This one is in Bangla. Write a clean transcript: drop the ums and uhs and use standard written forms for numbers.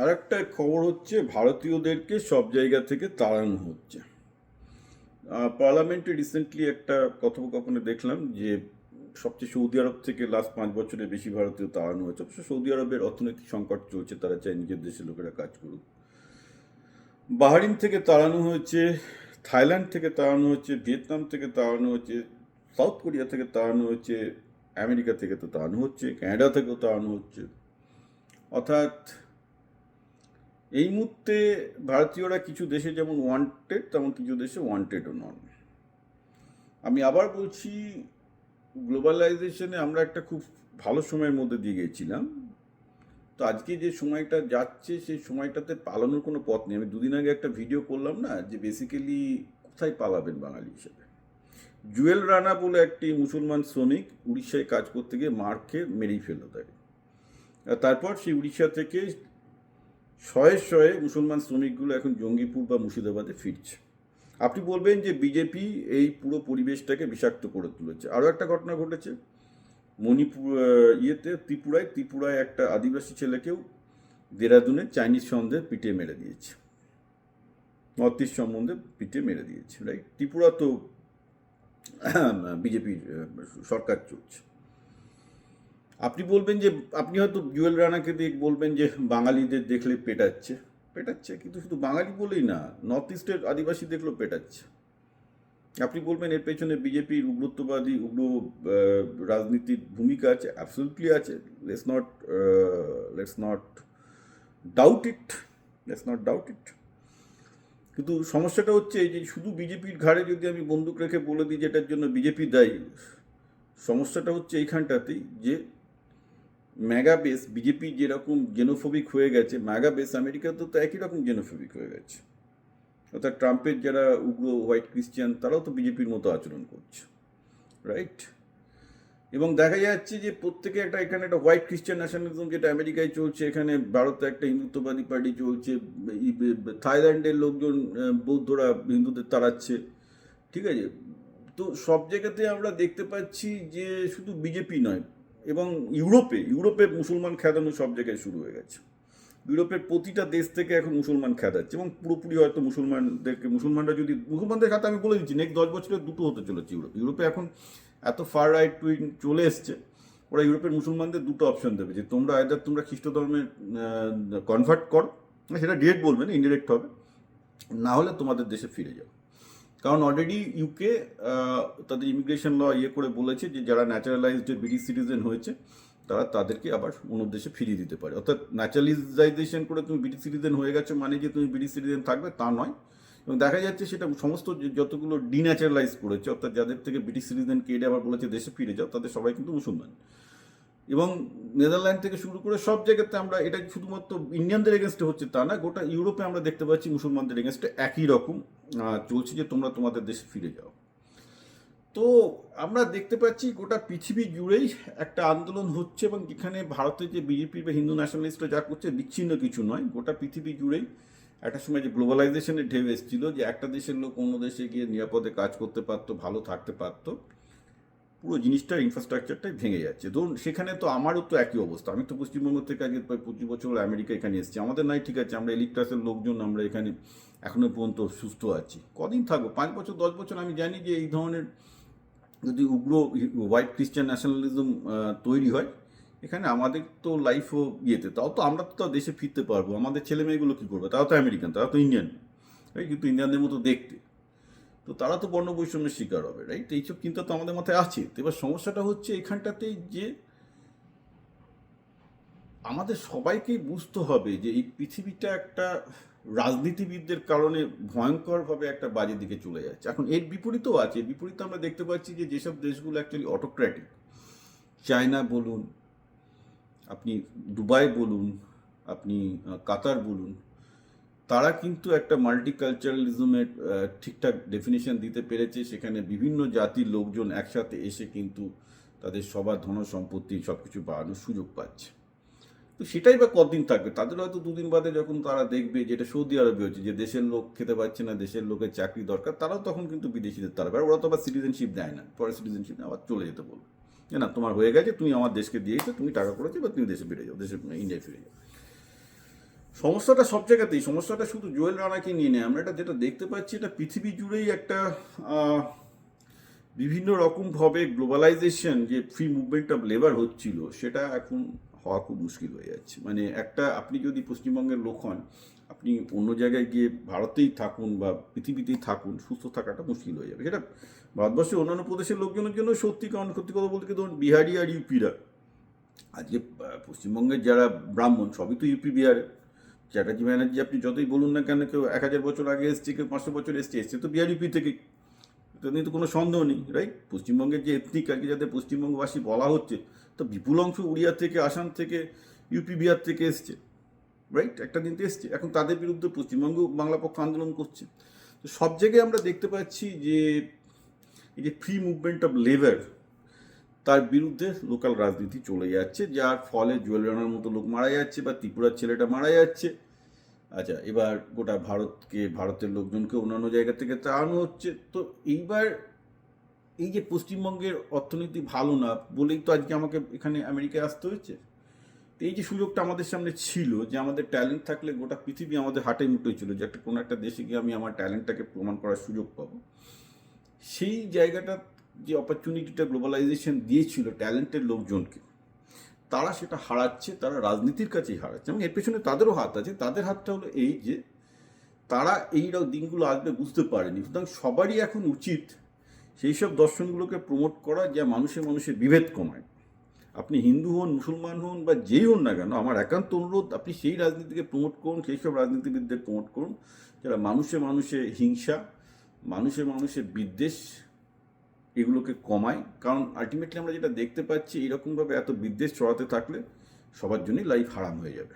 আর একটা খবর হচ্ছে ভারতীয়দেরকে সব জায়গা থেকে তাড়ানো হচ্ছে। পার্লামেন্টে রিসেন্টলি একটা কথোপকথনে দেখলাম যে সবচেয়ে সৌদি আরব থেকে লাস্ট 5 বছরে বেশি ভারতীয় তাড়ানো হয়েছে। অবশ্য সৌদি আরবের অর্থনৈতিক সংকট চলছে, তারা চায় নিজের দেশের লোকেরা কাজ করুক। বাহরিন থেকে তাড়ানো হয়েছে, থাইল্যান্ড থেকে তাড়ানো হচ্ছে, ভিয়েতনাম থেকে তাড়ানো হচ্ছে, সাউথ কোরিয়া থেকে তাড়ানো হচ্ছে, আমেরিকা থেকে তো তাড়ানো হচ্ছে, কানাডা থেকেও তাড়ানো হচ্ছে। অর্থাৎ এই মুহূর্তে ভারতীয়রা কিছু দেশে যেমন ওয়ান্টেড, তেমন কিছু দেশে ওয়ান্টেডও নন। আমি আবার বলছি, গ্লোবালাইজেশনে আমরা একটা খুব ভালো সময়ের মধ্যে দিয়ে গেছিলাম। তো আজকে যে সময়টা যাচ্ছে সেই সময়টাতে পালানোর কোনো পথ নেই। আমি দুদিন আগে একটা ভিডিও করলাম না, যে বেসিক্যালি কোথায় পালাবেন বাঙালি হিসেবে। জুয়েল রানা বলে একটি মুসলমান শ্রমিক উড়িষ্যায় কাজ করতে গিয়ে মার খেয়ে মেরেই ফেললো তাকে। আর তারপর সেই উড়িষ্যা থেকে শয়ে শয়ে মুসলমান শ্রমিকগুলো এখন জঙ্গিপুর বা মুর্শিদাবাদে ফিরছে। আপনি বলবেন যে বিজেপি এই পুরো পরিবেশটাকে বিষাক্ত করে তুলেছে। আরও একটা ঘটনা ঘটেছে মণিপুর, ত্রিপুরায় একটা আদিবাসী ছেলেকেও দেরাদুনে চাইনিজ সন্দেহে পিটিয়ে মেরে দিয়েছে, নর্থ ইস্ট সম্বন্ধে পিটিয়ে মেরে দিয়েছে, রাইট? ত্রিপুরা তো বিজেপির সরকার চলছে। আপনি বলবেন যে, আপনি হয়তো জুয়েল রানাকে দিয়ে বলবেন যে বাঙালিদের দেখলে পেটাচ্ছে, কিন্তু শুধু বাঙালি বলেই না, নর্থ ইস্টের আদিবাসী দেখলেও পেটাচ্ছে। আপনি বলবেন এর পেছনে বিজেপির উগ্রত্ববাদী রাজনীতির ভূমিকা আছে, অ্যাবসলিউটলি আছে। লেটস নট ডাউট ইট, কিন্তু সমস্যাটা হচ্ছে যে শুধু বিজেপির ঘাড়ে যদি আমি বন্দুক রেখে বলে দিই যে এটার জন্য বিজেপি দায়ী, সমস্যাটা হচ্ছে এইখানটাতেই যে মেগা বেস বিজেপি যেরকম জেনোফোবিক হয়ে গেছে, মেগা বেস আমেরিকাতেও তো একই রকম জেনোফোবিক হয়ে গেছে। অর্থাৎ ট্রাম্পের যারা উগ্র হোয়াইট ক্রিশ্চিয়ান, তারাও তো বিজেপির মতো আচরণ করছে, রাইট? এবং দেখা যাচ্ছে যে প্রত্যেকে এখানে একটা হোয়াইট ক্রিশ্চিয়ান ন্যাশনালিজম যেটা আমেরিকায় চলছে, এখানে ভারতে একটা হিন্দুত্ববাদী পার্টি চলছে, থাইল্যান্ডের লোকজন বৌদ্ধরা হিন্দুদের তাড়াচ্ছে, ঠিক আছে? তো সব জায়গাতে আমরা দেখতে পাচ্ছি যে শুধু বিজেপি নয়, এবং ইউরোপে মুসলমান খেদানো সব জায়গায় শুরু হয়ে গেছে। ইউরোপের প্রতিটা দেশ থেকে এখন মুসলমান খেদাচ্ছে, এবং পুরোপুরি হয়তো মুসলমানদের খাতে আমি বলে দিচ্ছি, নেক্সট 10 বছরে দুটো হতে চলেছে। ইউরোপে এখন এত ফার রাইট উইং চলে এসছে, ওরা ইউরোপের মুসলমানদের দুটো অপশন দেবে, যে তোমরা খ্রিস্ট ধর্মে কনভার্ট করো, সেটা ডিরেক্ট বলবে না, ইনডিরেক্ট হবে, না হলে তোমাদের দেশে ফিরে যাও। কারণ অলরেডি ইউকে তাদের ইমিগ্রেশন ল করে বলেছে যে যারা ন্যাচারালাইজড ব্রিটিশ সিটিজেন হয়েছে তাদেরকে আবার অন্য দেশে ফিরিয়ে দিতে পারে। অর্থাৎ ন্যাচারালাইজেশন করে তুমি ব্রিটিশ সিটিজেন হয়ে গেছো মানে যে তুমি ব্রিটিশ সিটিজেন থাকবে তা নয়। এবং দেখা যাচ্ছে সেটা সমস্ত যতগুলো ডিন্যাচারালাইজ করেছে, অর্থাৎ যাদের থেকে ব্রিটিশ সিটিজেন কেটে আবার বলেছে দেশে ফিরে যাও, তাদের সবাই কিন্তু মুসলমান। এবং নেদারল্যান্ড থেকে শুরু করে সব জায়গাতে আমরা এটা শুধুমাত্র ইন্ডিয়ানদের এগেনস্টে হচ্ছে তা না, গোটা ইউরোপে আমরা দেখতে পাচ্ছি মুসলমানদের এগেনস্টে একই রকম চলছে, যে তোমরা তোমাদের দেশে ফিরে যাও। তো আমরা দেখতে পাচ্ছি গোটা পৃথিবী জুড়েই একটা আন্দোলন হচ্ছে, এবং যেখানে ভারতের যে বিজেপি বা হিন্দু ন্যাশনালিস্টরা যা করছে বিচ্ছিন্ন কিছু নয়, গোটা পৃথিবী জুড়েই একটা সময় যে গ্লোবালাইজেশনের ঢেউ এসেছিল, যে একটা দেশের লোক অন্য দেশে গিয়ে নিরাপদে কাজ করতে পারতো, ভালো থাকতে পারতো, পুরো জিনিসটার ইনফ্রাস্ট্রাকচারটাই ভেঙে যাচ্ছে। ধরুন সেখানে তো আমারও তো একই অবস্থা, আমি তো পশ্চিমবঙ্গ থেকে আগে প্রায় 25 বছর আমেরিকা এখানে এসেছি, আমাদের নাই ঠিক আছে, আমরা এলিট ক্লাসের লোকজন, আমরা এখানে এখনো পর্যন্ত সুস্থ আছি। কদিন থাকবো, 5 বছর 10 বছর, আমি জানি যে এই ধরনের যদি উগ্র হোয়াইট ক্রিশ্চিয়ান ন্যাশনালিজম তৈরি হয় এখানে, আমাদের তো লাইফও তাও তো আমরা তো দেশে ফিরতে পারবো, আমাদের ছেলে মেয়েগুলো কী করবে? তারা তো আমেরিকান, তারা তো ইন্ডিয়ান, রাইট? কিন্তু ইন্ডিয়ানদের মতো দেখতে, তো তারা তো বর্ণ বৈষম্যের শিকার হবে, রাইট? এইসব চিন্তা তো আমাদের মাথায় আছে। তো এবার সমস্যাটা হচ্ছে এখানটাতেই যে আমাদের সবাইকেই বুঝতে হবে যে এই পৃথিবীটা একটা রাজনীতিবিদদের কারণে ভয়ঙ্করভাবে একটা বাজে দিকে চলে যাচ্ছে। এখন এর বিপরীতও আছে, বিপরীতে আমরা দেখতে পাচ্ছি যে যেসব দেশগুলো অ্যাকচুয়ালি অটোক্র্যাটিক, চায়না বলুন, আপনি দুবাই বলুন, আপনি কাতার বলুন, তারা কিন্তু একটা মাল্টিকালচারালিজমের ঠিকঠাক ডেফিনেশন দিতে পেরেছে। সেখানে বিভিন্ন জাতির লোকজন একসাথে এসে কিন্তু তাদের সবার ধন সম্পত্তি সব কিছু বাড়ানোর সুযোগ পাচ্ছে। তো সেটাই বা কতদিন থাকবে? তাদের হয়তো দুদিন বাদে যখন তারা দেখবে যেটা সৌদি আরবে হচ্ছে, যে দেশের লোক খেতে পাচ্ছে না, দেশের লোকের চাকরি দরকার, তারাও তখন কিন্তু বিদেশিদের তারা, ওরা তো আবার সিটিজেনশিপ দেয় না, পরে সিটিজেনশিপ আবার চলে যেতে বলবে যে না তোমার হয়ে গেছে, তুমি আমার দেশকে দিয়েছো, তুমি টাকা করেছো, বা তুমি দেশে ফিরে যাও, দেশে ইন্ডিয়ায় ফিরে যাও। সমস্যাটা সব জায়গাতেই, সমস্যাটা শুধু জুয়েল রানাকে নিয়ে নেই। আমরা এটা যেটা দেখতে পাচ্ছি, এটা পৃথিবী জুড়েই একটা বিভিন্ন রকমভাবে গ্লোবালাইজেশন, যে ফ্রি মুভমেন্ট অফ লেবার হচ্ছিল, সেটা এখন হওয়া খুব মুশকিল হয়ে যাচ্ছে। মানে একটা, আপনি যদি পশ্চিমবঙ্গের লোক হন, আপনি অন্য জায়গায় গিয়ে ভারতেই থাকুন বা পৃথিবীতেই থাকুন, সুস্থ থাকাটা মুশকিল হয়ে যাবে। সেটা ভারতবর্ষের অন্যান্য প্রদেশের লোকজনের জন্য সত্যি, কারণ সত্যি কথা বলতে কি, ধরুন বিহারি আর ইউপিরা, আজকে পশ্চিমবঙ্গের যারা ব্রাহ্মণ সবই তো ইউপি বিহারে। চ্যাটার্জি ব্যানার্জি আপনি যতই বলুন না কেন, কেউ 1000 বছর আগে এসছে, কেউ 500 বছর এসছে তো বিহার ইউপি থেকে, এটা নিয়ে তো কোনো সন্দেহ নেই, রাইট? পশ্চিমবঙ্গের যে এথনিক আর কি, যাদের পশ্চিমবঙ্গবাসী বলা হচ্ছে, তো বিপুল অংশ উড়িয়া থেকে, আসাম থেকে, ইউপি বিহার থেকে এসছে, রাইট? একটা দিন তো এসছে। এখন তাদের বিরুদ্ধে পশ্চিমবঙ্গ বাংলা পক্ষ আন্দোলন করছে। তো সব জায়গায় আমরা দেখতে পাচ্ছি যে এই যে ফ্রি মুভমেন্ট অফ লেবার, তার বিরুদ্ধে লোকাল রাজনীতি চলে যাচ্ছে, যার ফলে জুয়েল রানার মতো লোক মারা যাচ্ছে, বা ত্রিপুরার ছেলেটা মারা যাচ্ছে। আচ্ছা, এবার গোটা ভারতকে, ভারতের লোকজনকে অন্যান্য জায়গা থেকে তাড়ানো হচ্ছে। তো এইবার এই যে পশ্চিমবঙ্গের অর্থনীতি ভালো না বলেই তো আজকে আমাকে এখানে আমেরিকায় আসতে হয়েছে। তো এই যে সুযোগটা আমাদের সামনে ছিল, যে আমাদের ট্যালেন্ট থাকলে গোটা পৃথিবী আমাদের হাটে মুঠোয় ছিল, যে একটা কোনো একটা দেশে গিয়ে আমি আমার ট্যালেন্টটাকে প্রমাণ করার সুযোগ পাবো, সেই জায়গাটা, যে অপরচুনিটিটা গ্লোবালাইজেশন দিয়েছিল ট্যালেন্টের লোকজনকে, তারা সেটা হারাচ্ছে, তারা রাজনীতির কাছেই হারাচ্ছে। এবং এর পেছনে তাদেরও হাত আছে। তাদের হাতটা হলো এই যে তারা এই দিনগুলো আসবে বুঝতে পারেনি। সুতরাং সবারই এখন উচিত সেই সব দর্শনগুলোকে প্রমোট করা, যা মানুষের বিভেদ কমায়। আপনি হিন্দু হন, মুসলমান হন, বা যেই হন না কেন, আমার একান্ত অনুরোধ, আপনি সেই রাজনীতিকে প্রমোট করুন, সেই সব রাজনীতিবিদদের প্রমোট করুন যারা মানুষে হিংসা, মানুষে বিদ্বেষ, এগুলোকে কমায়। কারণ আলটিমেটলি আমরা যেটা দেখতে পাচ্ছি, এইরকমভাবে এত বিদ্বেষ ছড়াতে থাকলে সবার জন্যই লাইফ হারাম হয়ে যাবে।